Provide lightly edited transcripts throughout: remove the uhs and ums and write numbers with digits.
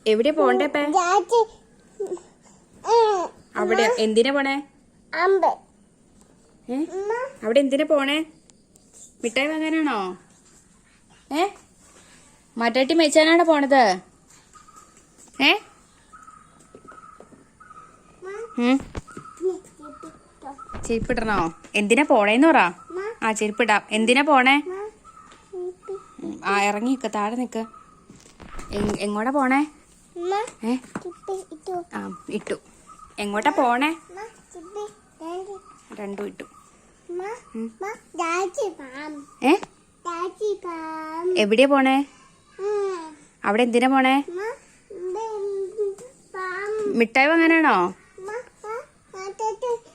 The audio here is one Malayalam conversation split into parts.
എവിടെ പോണ്ടേ? അവിടെ എന്തിനാ പോണേ? അവിടെ എന്തിനാ പോണേ? മിഠായി വാങ്ങാനാണോ? മറ്റാട്ടി മേച്ചാനാണോ പോണത്? ചെരുപ്പിടണോ? എന്തിനാ പോണേന്ന് പറ. ആ ചെരുപ്പിടാം. എന്തിനാ പോണേ? ആ ഇറങ്ങി നിക്ക, താഴെ നിക്ക. എങ്ങോട്ടാ പോണേ? ആ ഇട്ടു. എങ്ങോട്ടാ പോണേ? രണ്ടും ഇട്ടു. എവിടെയാ പോണേ? അവിടെ എന്തിനാ പോണേ? മിഠായി വാങ്ങാനാണോ?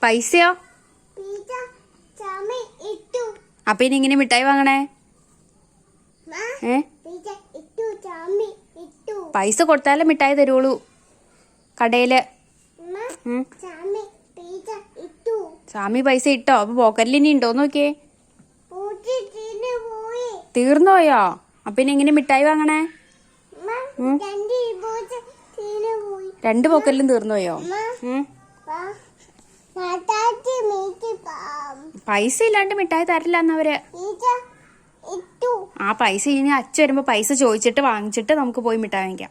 പൈസയോ? അപ്പൊ ഇനി ഇങ്ങനെ മിഠായി വാങ്ങണേ? പൈസ കൊടുത്താലേ മിഠായി തരുള്ളൂ കടയില്. സ്വാമി പൈസ ഇട്ടോ? അപ്പൊ പോക്കറ്റിൽ ഇനി ഉണ്ടോ നോക്കിയേ. തീർന്നുപോയോ? അപ്പൊ ഇനി എങ്ങനെ മിഠായി വാങ്ങണേ? രണ്ട് പോക്കറ്റിലും തീർന്നുപോയോ? പൈസ ഇല്ലാണ്ട് മിഠായി തരില്ല എന്നവര്. ആ പൈസ ഇനി അച്ഛൻ വരുമ്പോ പൈസ ചോദിച്ചിട്ട് വാങ്ങിച്ചിട്ട് നമുക്ക് പോയി മിഠായി വാങ്ങിക്കാം.